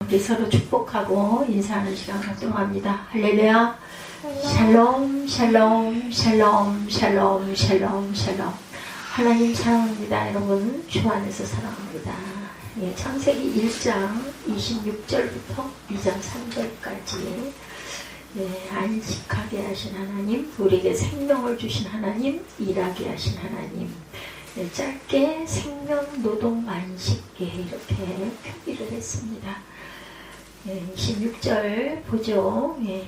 우리 서로 축복하고 인사하는 시간 활동합니다. 할렐루야. 샬롬 샬롬 샬롬 샬롬 샬롬 샬롬. 하나님 사랑합니다. 여러분 주 안에서 사랑합니다. 예, 창세기 1장 26절부터 2장 3절까지 예, 안식하게 하신 하나님, 우리에게 생명을 주신 하나님, 일하게 하신 하나님, 예, 짧게 생명, 노동, 안식 예, 이렇게 표기를 했습니다. 예, 26절 보죠. 예,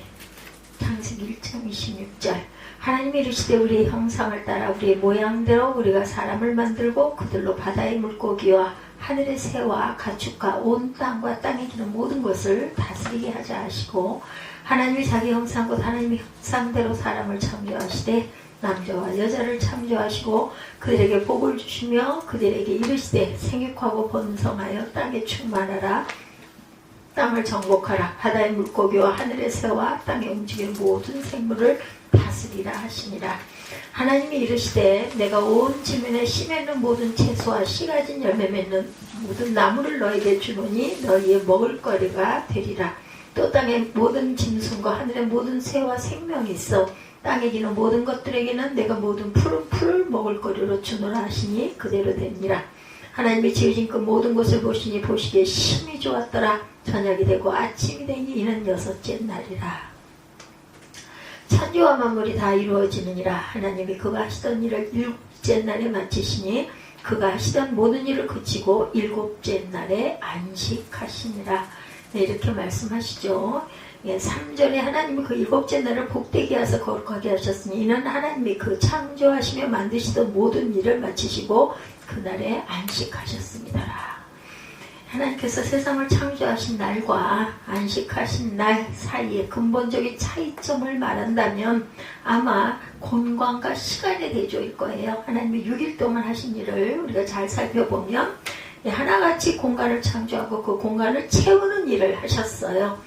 창세기 1장 26절. 하나님이 이르시되 우리의 형상을 따라 우리의 모양대로 우리가 사람을 만들고 그들로 바다의 물고기와 하늘의 새와 가축과 온 땅과 땅에 기는 모든 것을 다스리게 하자 하시고, 하나님이 자기 형상 곧 하나님의 형상대로 사람을 창조하시되 남자와 여자를 창조하시고 그들에게 복을 주시며 그들에게 이르시되 생육하고 번성하여 땅에 충만하라. 땅을 정복하라. 바다의 물고기와 하늘의 새와 땅에 움직이는 모든 생물을 다스리라 하시니라. 하나님이 이르시되 내가 온 지면에 씨 맺는 모든 채소와 씨 가진 열매 맺는 모든 나무를 너에게 주노니 너희의 먹을거리가 되리라. 또 땅의 모든 짐승과 하늘의 모든 새와 생명이 있어 땅에 기는 모든 것들에게는 내가 모든 푸른 풀을 먹을거리로 주노라 하시니 그대로 되니라. 하나님이 지으신 그 모든 것을 보시니 보시기에 심히 좋았더라. 저녁이 되고 아침이 되니 이는 여섯째 날이라. 천지와 만물이 다 이루어지느니라. 하나님이 그가 하시던 일을 일곱째 날에 마치시니 그가 하시던 모든 일을 그치고 일곱째 날에 안식하시니라. 네, 이렇게 말씀하시죠. 예, 3절에 하나님이 그 일곱째 날을 복되게 하사 거룩하게 하셨으니 이는 하나님이 그 창조하시며 만드시던 모든 일을 마치시고 그날에 안식하셨습니다. 하나님께서 세상을 창조하신 날과 안식하신 날 사이의 근본적인 차이점을 말한다면 아마 공간과 시간의 대조일 거예요. 하나님이 6일 동안 하신 일을 우리가 잘 살펴보면 하나같이 공간을 창조하고 그 공간을 채우는 일을 하셨어요.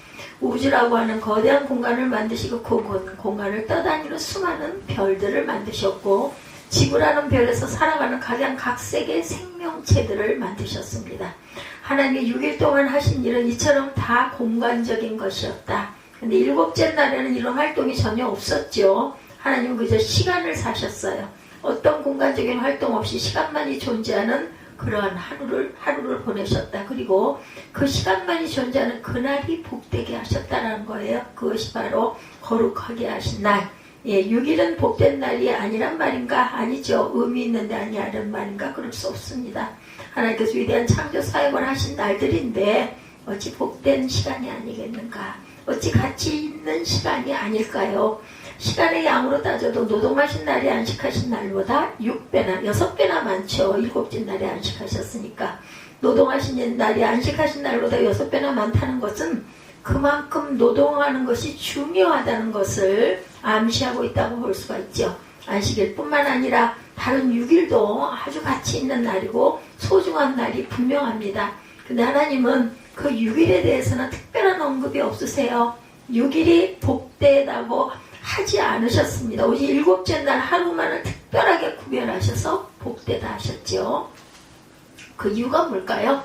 우주라고 하는 거대한 공간을 만드시고 그 공간을 떠다니는 수많은 별들을 만드셨고 지구라는 별에서 살아가는 가장 각색의 생명체들을 만드셨습니다. 하나님이 6일 동안 하신 일은 이처럼 다 공간적인 것이었다. 근데 일곱째 날에는 이런 활동이 전혀 없었죠. 하나님은 그저 시간을 사셨어요. 어떤 공간적인 활동 없이 시간만이 존재하는 그러한 하루를 보내셨다. 그리고 그 시간만이 존재하는 그날이 복되게 하셨다는 거예요. 그것이 바로 거룩하게 하신 날. 예, 6일은 복된 날이 아니란 말인가? 아니죠. 의미 있는데 아니란 말인가? 그럴 수 없습니다. 하나님께서 위대한 창조 사역을 하신 날들인데 어찌 복된 시간이 아니겠는가? 어찌 가치 있는 시간이 아닐까요? 시간의 양으로 따져도 노동하신 날이 안식하신 날보다 6배나 6배나 많죠. 일곱째 날에 안식하셨으니까. 노동하신 날이 안식하신 날보다 6배나 많다는 것은 그만큼 노동하는 것이 중요하다는 것을 암시하고 있다고 볼 수가 있죠. 안식일 뿐만 아니라 다른 6일도 아주 가치 있는 날이고 소중한 날이 분명합니다. 근데 하나님은 그 6일에 대해서는 특별한 언급이 없으세요. 6일이 복되다고 하지 않으셨습니다. 오직 일곱째 날 하루만을 특별하게 구별하셔서 복되다 하셨죠. 그 이유가 뭘까요?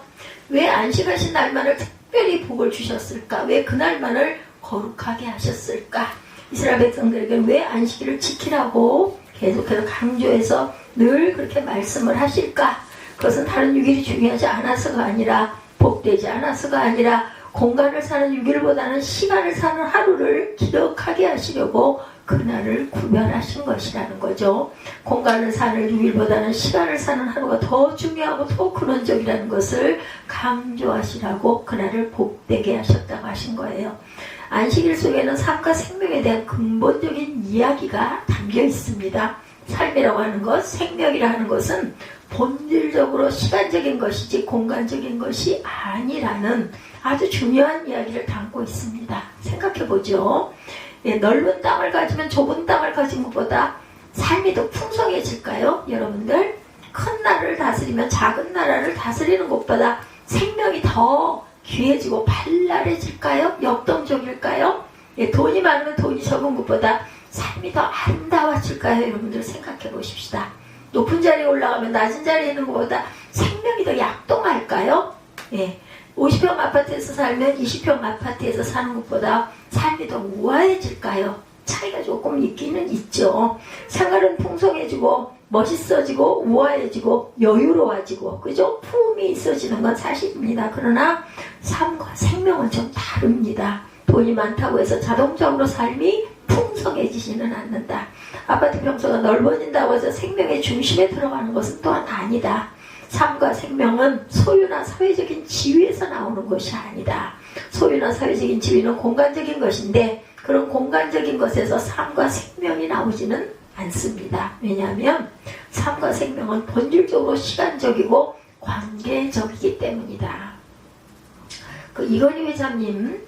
왜 안식하신 날만을 특별히 복을 주셨을까? 왜 그날만을 거룩하게 하셨을까? 이스라엘 백성들에게 왜 안식일을 지키라고 계속해서 강조해서 늘 그렇게 말씀을 하실까? 그것은 다른 6일이 중요하지 않아서가 아니라 복되지 않아서가 아니라 공간을 사는 6일보다는 시간을 사는 하루를 기억하게 하시려고 그날을 구별하신 것이라는 거죠. 공간을 사는 6일보다는 시간을 사는 하루가 더 중요하고 더 근원적이라는 것을 강조하시라고 그날을 복되게 하셨다고 하신 거예요. 안식일 속에는 삶과 생명에 대한 근본적인 이야기가 담겨 있습니다. 삶이라고 하는 것, 생명이라 하는 것은 본질적으로 시간적인 것이지 공간적인 것이 아니라는 아주 중요한 이야기를 담고 있습니다. 생각해보죠. 예, 넓은 땅을 가지면 좁은 땅을 가진 것보다 삶이 더 풍성해질까요? 여러분들, 큰 나라를 다스리면 작은 나라를 다스리는 것보다 생명이 더 귀해지고 발랄해질까요? 역동적일까요? 예, 돈이 많으면 돈이 적은 것보다 삶이 더 아름다워질까요? 여러분들 생각해 보십시다. 높은 자리에 올라가면 낮은 자리에 있는 것보다 생명이 더 약동할까요? 예, 50평 아파트에서 살면 20평 아파트에서 사는 것보다 삶이 더 우아해질까요? 차이가 조금 있기는 있죠. 생활은 풍성해지고 멋있어지고 우아해지고 여유로워지고 그죠? 품이 있어지는 건 사실입니다. 그러나 삶과 생명은 좀 다릅니다. 돈이 많다고 해서 자동적으로 삶이 풍성해지지는 않는다. 아파트 평수가 넓어진다고 해서 생명의 중심에 들어가는 것은 또한 아니다. 삶과 생명은 소유나 사회적인 지위에서 나오는 것이 아니다. 소유나 사회적인 지위는 공간적인 것인데 그런 공간적인 것에서 삶과 생명이 나오지는 않습니다. 왜냐하면 삶과 생명은 본질적으로 시간적이고 관계적이기 때문이다. 이건희 회장님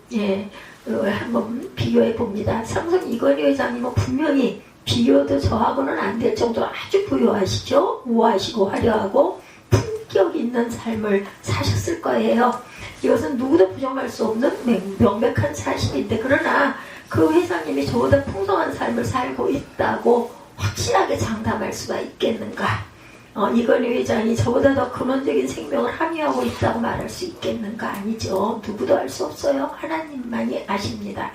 한번 비교해 봅니다. 삼성 이건희 회장님은 분명히 비교도 저하고는 안 될 정도로 아주 부유하시죠. 우아하시고 화려하고 품격 있는 삶을 사셨을 거예요. 이것은 누구도 부정할 수 없는 명백한 사실인데 그러나 그 회장님이 저보다 풍성한 삶을 살고 있다고 확실하게 장담할 수가 있겠는가? 이건희 회장이 저보다 더 근원적인 생명을 함유하고 있다고 말할 수 있겠는가? 아니죠. 누구도 알 수 없어요. 하나님만이 아십니다.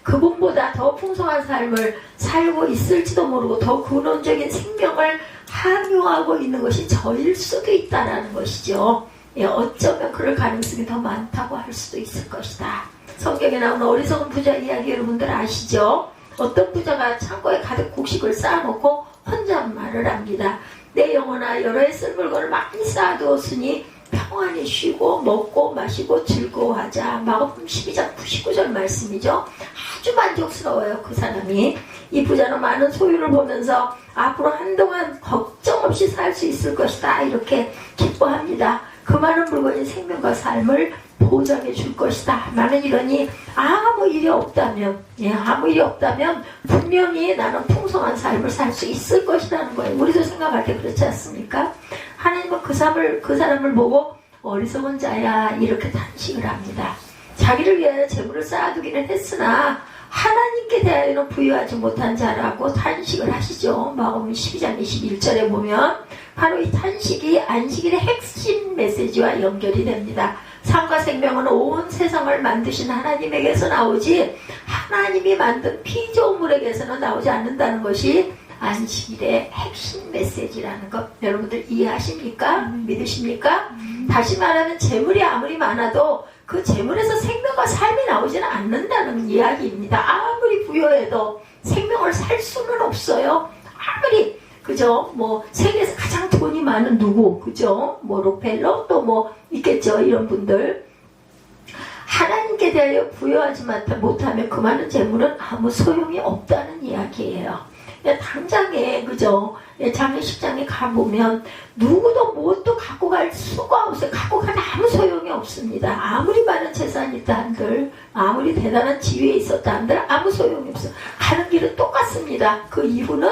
그분보다 더 풍성한 삶을 살고 있을지도 모르고 더 근원적인 생명을 함유하고 있는 것이 저일 수도 있다는 것이죠. 어쩌면 그럴 가능성이 더 많다고 할 수도 있을 것이다. 성경에 나오는 어리석은 부자 이야기 여러분들 아시죠? 어떤 부자가 창고에 가득 곡식을 쌓아놓고 혼잣말을 합니다. 내 영혼아 여러 해 쓸 물건을 많이 쌓아두었으니 평안히 쉬고 먹고 마시고 즐거워하자. 마가복음 12장 99절 말씀이죠. 아주 만족스러워요. 그 사람이. 이 부자는 많은 소유를 보면서 앞으로 한동안 걱정 없이 살 수 있을 것이다. 이렇게 기뻐합니다. 그 많은 물건이 생명과 삶을 보장해 줄 것이다. 나는 이러니 아무 일이 없다면 분명히 나는 풍성한 삶을 살 수 있을 것이라는 거예요. 우리도 생각할 때 그렇지 않습니까? 하나님은 그 사람을 보고 어리석은 자야 이렇게 탄식을 합니다. 자기를 위하여 재물을 쌓아두기는 했으나 하나님께 대하여는 부유하지 못한 자라고 탄식을 하시죠. 마가복음 12장 21절에 보면 바로 이 탄식이 안식일의 핵심 메시지와 연결이 됩니다. 삶과 생명은 온 세상을 만드신 하나님에게서 나오지 하나님이 만든 피조물에게서는 나오지 않는다는 것이 안식일의 핵심 메시지라는 것 여러분들 이해하십니까? 믿으십니까? 다시 말하면 재물이 아무리 많아도 그 재물에서 생명과 삶이 나오지는 않는다는 이야기입니다. 아무리 부여해도 생명을 살 수는 없어요. 아무리 그죠? 세계에서 가장 돈이 많은 누구 그죠? 록펠러 또 있겠죠. 이런 분들 하나님께 대하여 부여하지 못하면 그 많은 재물은 아무 소용이 없다는 이야기예요. 당장에 그죠? 장례식장에 가보면 누구도 뭣도 갖고 갈 수가 없어요. 갖고 가면 아무 소용이 없습니다. 아무리 많은 재산이 있다 한들 아무리 대단한 지위에 있었다 한들 아무 소용이 없어요. 가는 길은 똑같습니다. 그 이유는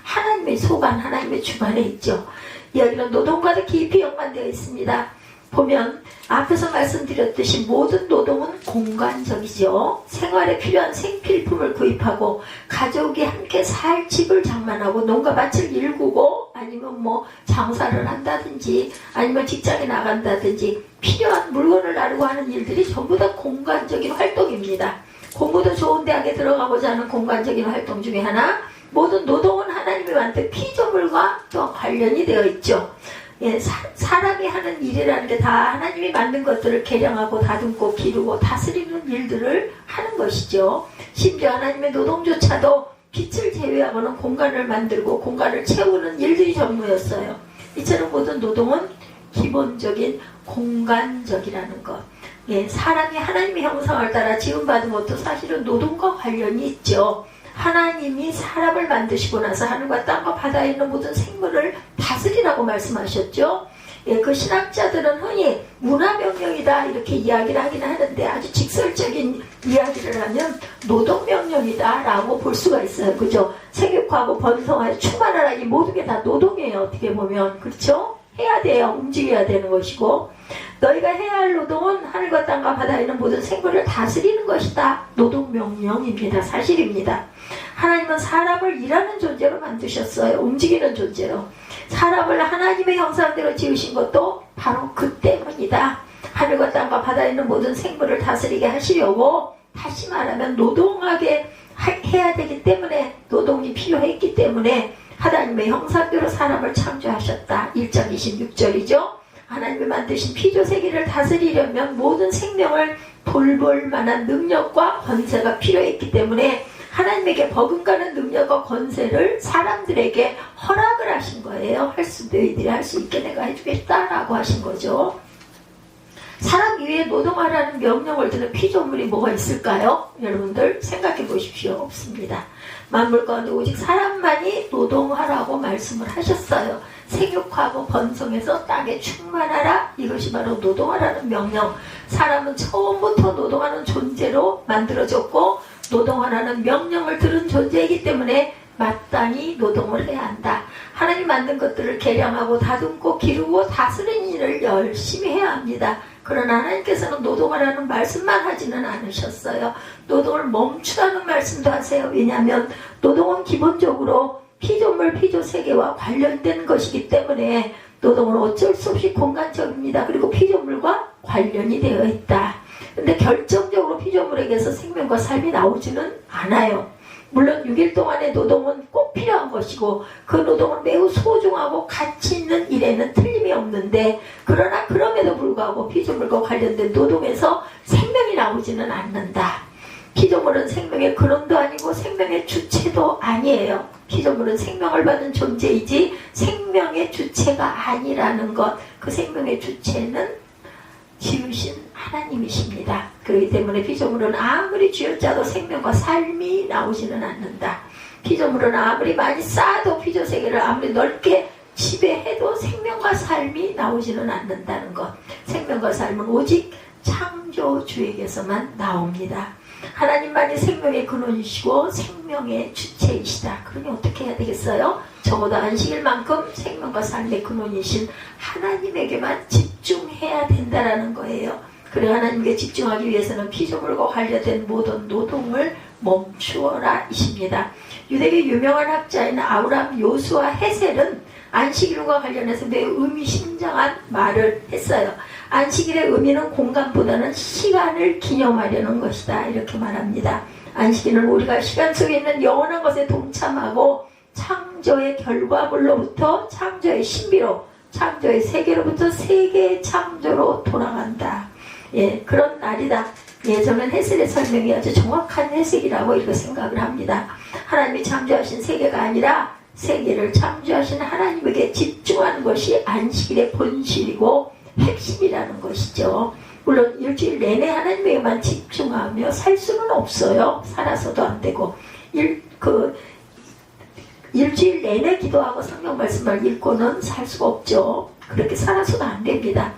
하나님의 소관, 하나님의 주관에 있죠. 여기는 노동과도 깊이 연관되어 있습니다. 보면 앞에서 말씀드렸듯이 모든 노동은 공간적이죠. 생활에 필요한 생필품을 구입하고 가족이 함께 살 집을 장만하고 농가밭을 일구고 아니면 장사를 한다든지 아니면 직장에 나간다든지 필요한 물건을 나르고 하는 일들이 전부 다 공간적인 활동입니다. 공부도 좋은 대학에 들어가고자 하는 공간적인 활동 중에 하나 모든 노동은 하나님이 만든 피조물과 또 관련이 되어 있죠. 사람이 하는 일이라는 게 다 하나님이 만든 것들을 개량하고 다듬고 기르고 다스리는 일들을 하는 것이죠. 심지어 하나님의 노동조차도 빛을 제외하고는 공간을 만들고 공간을 채우는 일들이 전무였어요. 이처럼 모든 노동은 기본적인 공간적이라는 것. 사람이 하나님의 형상을 따라 지음받은 것도 사실은 노동과 관련이 있죠. 하나님이 사람을 만드시고 나서 하늘과 땅과 바다에 있는 모든 생물을 다스리라고 말씀하셨죠. 그 신학자들은 흔히 문화명령이다 이렇게 이야기를 하긴 하는데 아주 직설적인 이야기를 하면 노동명령이다 라고 볼 수가 있어요. 그죠? 생육하고 번성하여 충만하라 이 모든 게 다 노동이에요. 어떻게 보면 그렇죠? 해야 돼요. 움직여야 되는 것이고 너희가 해야 할 노동은 하늘과 땅과 바다에 있는 모든 생물을 다스리는 것이다. 노동명령입니다. 사실입니다. 하나님은 사람을 일하는 존재로 만드셨어요. 움직이는 존재로. 사람을 하나님의 형상대로 지으신 것도 바로 그 때문이다. 하늘과 땅과 바다에 있는 모든 생물을 다스리게 하시려고, 다시 말하면 노동하게 해야 되기 때문에, 노동이 필요했기 때문에 하나님의 형상대로 사람을 창조하셨다. 1장 26절이죠. 하나님이 만드신 피조세계를 다스리려면 모든 생명을 돌볼 만한 능력과 권세가 필요했기 때문에 하나님에게 버금가는 능력과 권세를 사람들에게 허락을 하신 거예요. 너희들이 할 수 있게 내가 해주겠다라고 하신 거죠. 사람 위에 노동하라는 명령을 드는 피조물이 뭐가 있을까요? 여러분들 생각해 보십시오. 없습니다. 만물 가운데 오직 사람만이 노동하라고 말씀을 하셨어요. 생육하고 번성해서 땅에 충만하라. 이것이 바로 노동하라는 명령. 사람은 처음부터 노동하는 존재로 만들어졌고 노동하라는 명령을 들은 존재이기 때문에 마땅히 노동을 해야 한다. 하나님 만든 것들을 개량하고 다듬고 기르고 다스리는 일을 열심히 해야 합니다. 그러나 하나님께서는 노동하라는 말씀만 하지는 않으셨어요. 노동을 멈추라는 말씀도 하세요. 왜냐하면 노동은 기본적으로 피조물, 피조세계와 관련된 것이기 때문에 노동은 어쩔 수 없이 공간적입니다. 그리고 피조물과 관련이 되어 있다. 근데 결정적으로 피조물에게서 생명과 삶이 나오지는 않아요. 물론 6일 동안의 노동은 꼭 필요한 것이고 그 노동은 매우 소중하고 가치 있는 일에는 틀림이 없는데, 그러나 그럼에도 불구하고 피조물과 관련된 노동에서 생명이 나오지는 않는다. 피조물은 생명의 근원도 아니고 생명의 주체도 아니에요. 피조물은 생명을 받은 존재이지 생명의 주체가 아니라는 것. 그 생명의 주체는 지으신 하나님이십니다. 그렇기 때문에 피조물은 아무리 쥐어짜도 생명과 삶이 나오지는 않는다. 피조물은 아무리 많이 쌓아도 피조세계를 아무리 넓게 지배해도 생명과 삶이 나오지는 않는다는 것. 생명과 삶은 오직 창조주에게서만 나옵니다. 하나님만이 생명의 근원이시고 생명의 주체이시다. 그러니 어떻게 해야 되겠어요? 적어도 안식일만큼 생명과 삶의 근원이신 하나님에게만 집중해야 된다라는 거예요. 그래 하나님께 집중하기 위해서는 피조물과 관련된 모든 노동을 멈추어라 이십니다. 유대계 유명한 학자인 아브람 요수아 헤셀은 안식일과 관련해서 매우 의미심장한 말을 했어요. 안식일의 의미는 공간보다는 시간을 기념하려는 것이다. 이렇게 말합니다. 안식일은 우리가 시간 속에 있는 영원한 것에 동참하고 창조의 결과물로부터 창조의 신비로, 창조의 세계로부터 세계의 창조로 돌아간다. 예, 그런 날이다. 예, 저는 헤셀의 설명이 아주 정확한 해석이라고 이렇게 생각을 합니다. 하나님이 창조하신 세계가 아니라 세계를 창조하신 하나님에게 집중하는 것이 안식일의 본질이고 핵심이라는 것이죠. 물론 일주일 내내 하나님에게만 집중하며 살 수는 없어요. 살아서도 안 되고 일주일 내내 기도하고 성경 말씀을 읽고는 살 수가 없죠. 그렇게 살아서도 안 됩니다.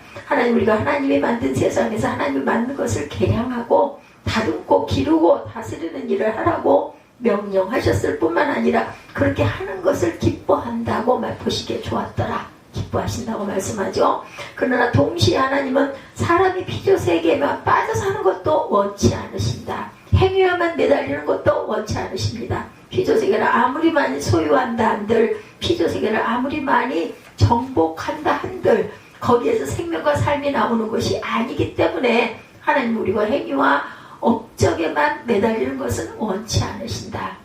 우리가 하나님이 만든 세상에서 하나님이 만든 것을 개량하고 다듬고 기르고 다스리는 일을 하라고 명령하셨을 뿐만 아니라 그렇게 하는 것을 기뻐한다고 보시기에 좋았더라. 기뻐하신다고 말씀하죠. 그러나 동시에 하나님은 사람이 피조세계에만 빠져 사는 것도 원치 않으신다. 행위와만 매달리는 것도 원치 않으십니다. 피조세계를 아무리 많이 소유한다 한들, 피조세계를 아무리 많이 정복한다 한들 거기에서 생명과 삶이 나오는 것이 아니기 때문에 하나님 우리가 행위와 업적에만 매달리는 것은 원치 않으신다.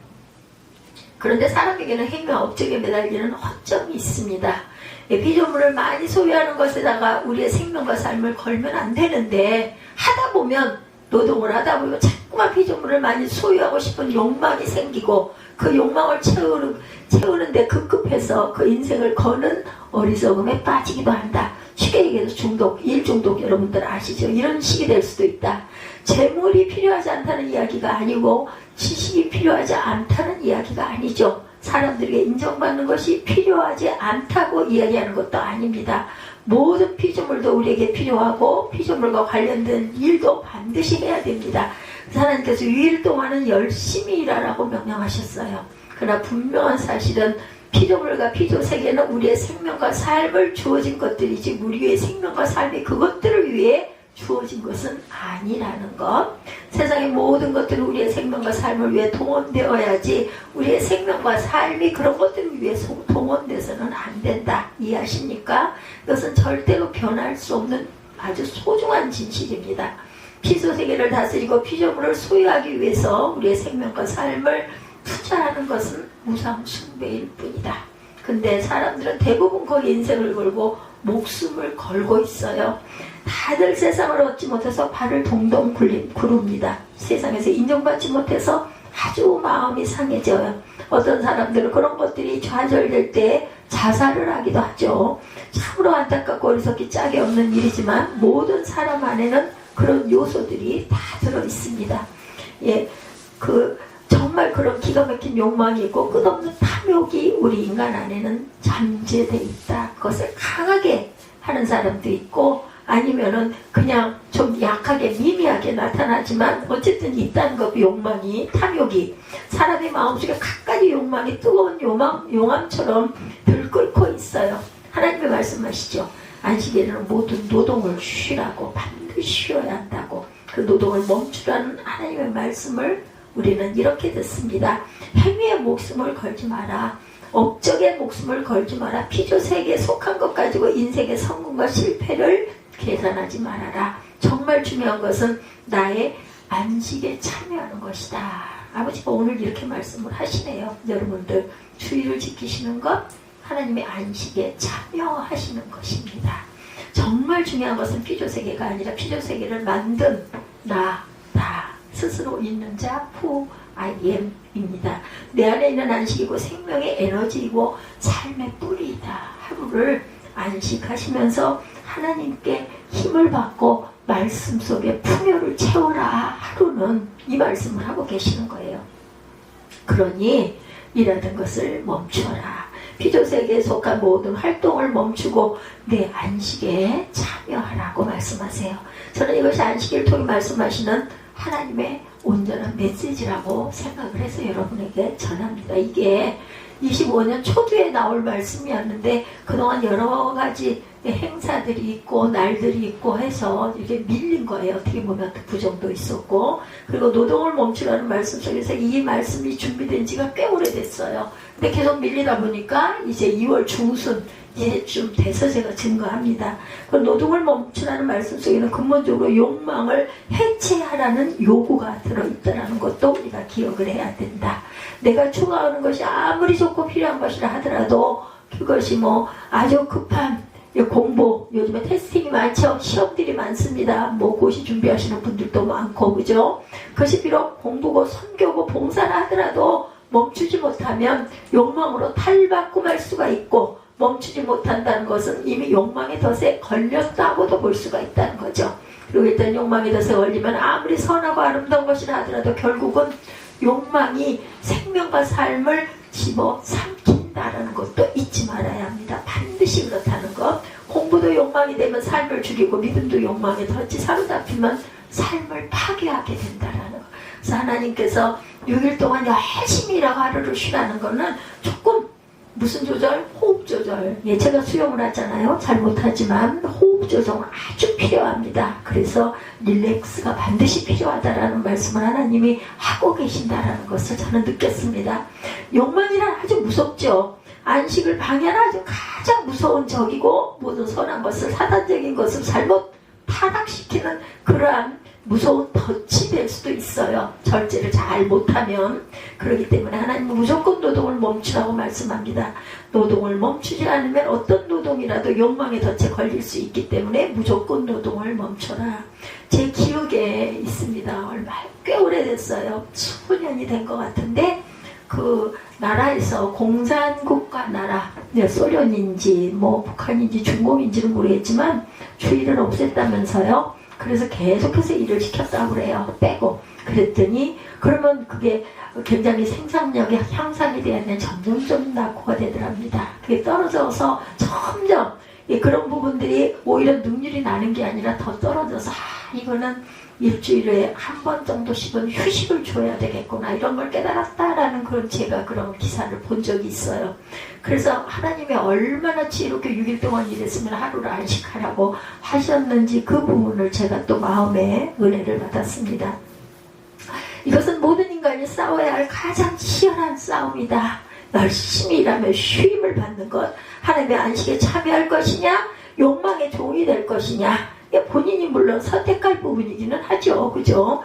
그런데 사람에게는 행위와 업적에 매달리는 허점이 있습니다. 피조물을 많이 소유하는 것에다가 우리의 생명과 삶을 걸면 안 되는데, 하다 보면 노동을 하다 보면 자꾸만 피조물을 많이 소유하고 싶은 욕망이 생기고 그 욕망을 채우는데 급급해서 그 인생을 거는 어리석음에 빠지기도 한다. 쉽게 얘기해서 중독, 일 중독 여러분들 아시죠? 이런 식이 될 수도 있다. 재물이 필요하지 않다는 이야기가 아니고 지식이 필요하지 않다는 이야기가 아니죠. 사람들에게 인정받는 것이 필요하지 않다고 이야기하는 것도 아닙니다. 모든 피조물도 우리에게 필요하고 피조물과 관련된 일도 반드시 해야 됩니다. 하나님께서 6일 동안은 열심히 일하라고 명령하셨어요. 그러나 분명한 사실은 피조물과 피조세계는 우리의 생명과 삶을 주어진 것들이지 우리의 생명과 삶이 그것들을 위해 주어진 것은 아니라는 것. 세상의 모든 것들은 우리의 생명과 삶을 위해 동원되어야지 우리의 생명과 삶이 그런 것들을 위해 동원돼서는 안 된다. 이해하십니까? 이것은 절대로 변할 수 없는 아주 소중한 진실입니다. 피조세계를 다스리고 피조물을 소유하기 위해서 우리의 생명과 삶을 투자하는 것은 무상 숭배일 뿐이다. 근데 사람들은 대부분 거기 인생을 걸고 목숨을 걸고 있어요. 다들 세상을 얻지 못해서 발을 동동 구릅니다. 세상에서 인정받지 못해서 아주 마음이 상해져요. 어떤 사람들은 그런 것들이 좌절될 때 자살을 하기도 하죠. 참으로 안타깝고 어리석기 짝이 없는 일이지만 모든 사람 안에는 그런 요소들이 다 들어 있습니다. 예, 정말 그런 기가 막힌 욕망이 있고 끝없는 탐욕이 우리 인간 안에는 잠재되어 있다. 그것을 강하게 하는 사람도 있고 아니면은 그냥 좀 약하게 미미하게 나타나지만 어쨌든 있다는 것, 욕망이, 탐욕이 사람의 마음속에 갖가지 욕망이 뜨거운 용암처럼 들끓고 있어요. 하나님의 말씀하시죠. 안식일에는 모든 노동을 쉬라고, 반드시 쉬어야 한다고. 그 노동을 멈추라는 하나님의 말씀을 우리는 이렇게 듣습니다. 행위의 목숨을 걸지 마라. 업적의 목숨을 걸지 마라. 피조세계에 속한 것 가지고 인생의 성공과 실패를 계산하지 말아라. 정말 중요한 것은 나의 안식에 참여하는 것이다. 아버지가 오늘 이렇게 말씀을 하시네요. 여러분들 주의를 지키시는 것, 하나님의 안식에 참여하시는 것입니다. 정말 중요한 것은 피조세계가 아니라 피조세계를 만든 나 스스로 있는 자 who I am 입니다. 내 안에 있는 안식이고 생명의 에너지이고 삶의 뿌리이다. 하루를 안식하시면서 하나님께 힘을 받고 말씀 속에 풍요를 채워라. 하루는 이 말씀을 하고 계시는 거예요. 그러니 일하던 것을 멈춰라. 피조세계에 속한 모든 활동을 멈추고 내 안식에 참여하라고 말씀하세요. 저는 이것이 안식일을 통해 말씀하시는 하나님의 온전한 메시지라고 생각을 해서 여러분에게 전합니다. 이게 25년 초두에 나올 말씀이었는데 그동안 여러 가지 행사들이 있고 날들이 있고 해서 이게 밀린 거예요. 어떻게 보면 부정도 있었고, 그리고 노동을 멈추라는 말씀 속에서 이 말씀이 준비된 지가 꽤 오래됐어요. 근데 계속 밀리다 보니까 이제 2월 중순 이제쯤 돼서 제가 증거합니다. 그 노동을 멈추라는 말씀 속에는 근본적으로 욕망을 해체하라는 요구가 들어있다는 것도 우리가 기억을 해야 된다. 내가 추구하는 것이 아무리 좋고 필요한 것이라 하더라도 그것이 아주 급한 공부, 요즘에 테스팅이 많죠. 시험들이 많습니다. 고시 준비하시는 분들도 많고, 그죠? 그것이 비록 공부고 선교고 봉사를 하더라도 멈추지 못하면 욕망으로 탈바꿈 할 수가 있고, 멈추지 못한다는 것은 이미 욕망의 덫에 걸렸다고도 볼 수가 있다는 거죠. 그리고 일단 욕망의 덫에 걸리면 아무리 선하고 아름다운 것이라 하더라도 결국은 욕망이 생명과 삶을 집어삼킨다라는 것도 잊지 말아야 합니다. 반드시 그렇다는 것. 공부도 욕망이 되면 삶을 죽이고 믿음도 욕망에 덫이 사로잡히면 삶을 파괴하게 된다라는 것. 그래서 하나님께서 6일 동안 열심히 일하고 하루를 쉬라는 거는 조금 무슨 조절? 호흡 조절. 예, 제가 수영을 하잖아요. 잘 못하지만 호흡 조절은 아주 필요합니다. 그래서 릴렉스가 반드시 필요하다라는 말씀을 하나님이 하고 계신다라는 것을 저는 느꼈습니다. 욕망이란 아주 무섭죠. 안식을 방해하는 아주 가장 무서운 적이고 모든 선한 것을, 사단적인 것을 잘못 타락시키는 그러한 무서운 덫이 될 수도 있어요. 절제를 잘 못하면. 그렇기 때문에 하나님은 무조건 노동을 멈추라고 말씀합니다. 노동을 멈추지 않으면 어떤 노동이라도 욕망의 덫에 걸릴 수 있기 때문에 무조건 노동을 멈춰라. 제 기억에 있습니다. 얼마 꽤 오래됐어요. 수년이 된 것 같은데 그 나라에서 공산국가 나라, 소련인지 북한인지 중공인지는 모르겠지만 주의를 없앴다면서요. 그래서 계속해서 일을 시켰다고 그래요. 빼고. 그랬더니 그러면 그게 굉장히 생산력이 향상이 되면 점점 낙후가 되더랍니다. 그게 떨어져서 점점 그런 부분들이 오히려 능률이 나는 게 아니라 더 떨어져서 이거는 일주일에 한 번 정도씩은 휴식을 줘야 되겠구나 이런 걸 깨달았다라는 제가 그런 기사를 본 적이 있어요. 그래서 하나님이 얼마나 지혜롭게 6일 동안 일했으면 하루를 안식하라고 하셨는지 그 부분을 제가 또 마음에 은혜를 받았습니다. 이것은 모든 인간이 싸워야 할 가장 치열한 싸움이다. 열심히 일하며 쉼을 받는 것, 하나님의 안식에 참여할 것이냐, 욕망의 종이 될 것이냐, 본인이 물론 선택할 부분이기는 하죠. 그죠?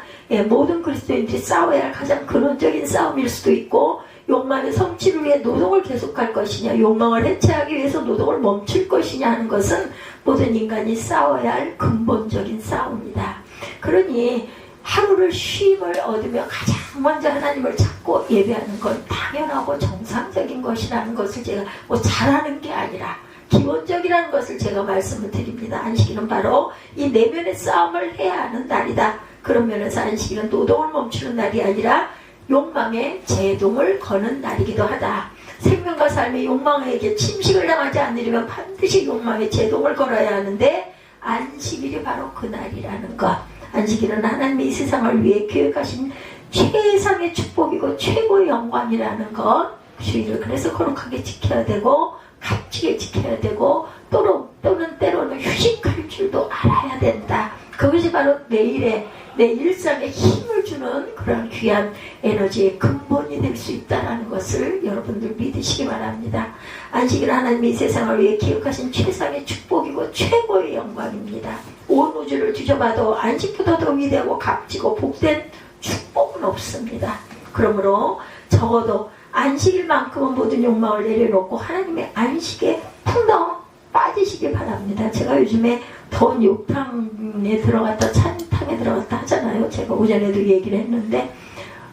모든 그리스도인들이 싸워야 할 가장 근원적인 싸움일 수도 있고, 욕망의 성취를 위해 노동을 계속할 것이냐, 욕망을 해체하기 위해서 노동을 멈출 것이냐 하는 것은 모든 인간이 싸워야 할 근본적인 싸움이다. 그러니 하루를 쉼을 얻으며 가장 먼저 하나님을 찾고 예배하는 건 당연하고 정상적인 것이라는 것을 제가 잘하는 게 아니라 기본적이라는 것을 제가 말씀을 드립니다. 안식일은 바로 이 내면의 싸움을 해야 하는 날이다. 그런 면에서 안식일은 노동을 멈추는 날이 아니라 욕망의 제동을 거는 날이기도 하다. 생명과 삶의 욕망에게 침식을 당하지 않으려면 반드시 욕망의 제동을 걸어야 하는데, 안식일이 바로 그 날이라는 것. 안식일은 하나님이 이 세상을 위해 계획하신 최상의 축복이고 최고의 영광이라는 것. 주의를 그래서 거룩하게 지켜야 되고 값지게 지켜야 되고, 또는 때로는 휴식할 줄도 알아야 된다. 그것이 바로 내 일상에 힘을 주는 그런 귀한 에너지의 근본이 될 수 있다는 것을 여러분들 믿으시기 바랍니다. 안식일은 하나님이 이 세상을 위해 기억하신 최상의 축복이고 최고의 영광입니다. 온 우주를 뒤져봐도 안식보다 더 위대하고 값지고 복된 축복은 없습니다. 그러므로 적어도 안식일만큼은 모든 욕망을 내려놓고 하나님의 안식에 풍덩 빠지시기 바랍니다. 제가 요즘에 더운 욕탕에 들어갔다 찬탕에 들어갔다 하잖아요. 제가 오전에도 얘기를 했는데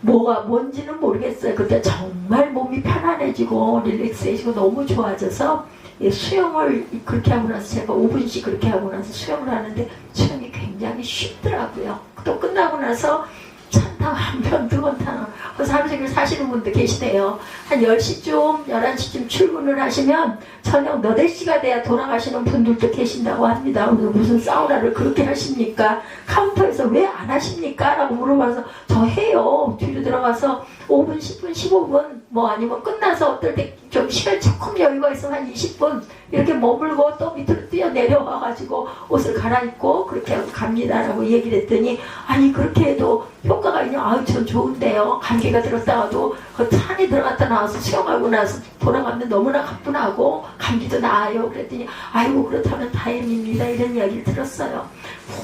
뭐가 뭔지는 모르겠어요. 그때 정말 몸이 편안해지고 릴렉스해지고 너무 좋아져서 수영을 그렇게 하고 나서 제가 5분씩 그렇게 하고 나서 수영을 하는데 수영이 굉장히 쉽더라고요. 또 끝나고 나서 찬탕 한 편, 두 번 타는, 그래서 하루 종일 사시는 분도 계시대요. 한 10시쯤, 11시쯤 출근을 하시면 저녁 8시가 돼야 돌아가시는 분들도 계신다고 합니다. 무슨 사우나를 그렇게 하십니까? 카운터에서 왜 안 하십니까? 라고 물어봐서 저 해요. 뒤로 들어가서 5분, 10분, 15분, 아니면 끝나서 어떨 때 좀 시간 조금 여유가 있으면 한 20분 이렇게 머물고 또 밑으로 뛰어 내려와가지고 옷을 갈아입고 그렇게 하고 갑니다라고 얘기를 했더니, 아니 그렇게 해도 효과가 있냐? 아유 전 좋은데요. 감기가 들었다가도 그 산에 들어갔다 나와서 수영하고 나서 돌아가면 너무나 가뿐하고 감기도 나아요. 그랬더니 아이고 그렇다면 다행입니다. 이런 이야기를 들었어요.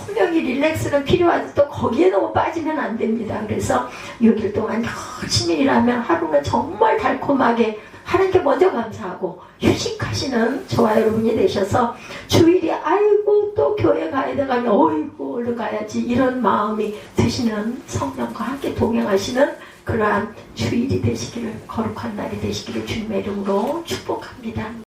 분명히 릴렉스는 필요하지 또 거기에 너무 빠지면 안 됩니다. 그래서 6일 동안 열심히 일하면 하루는 정말 달콤하게 하나님께 먼저 감사하고 휴식하시는 저와 여러분이 되셔서 주일이 아이고 또 교회 가야 되가니 어이구 얼른 가야지 이런 마음이 드시는 성령과 함께 동행하시는 그러한 주일이 되시기를, 거룩한 날이 되시기를 주님의 이름으로 축복합니다.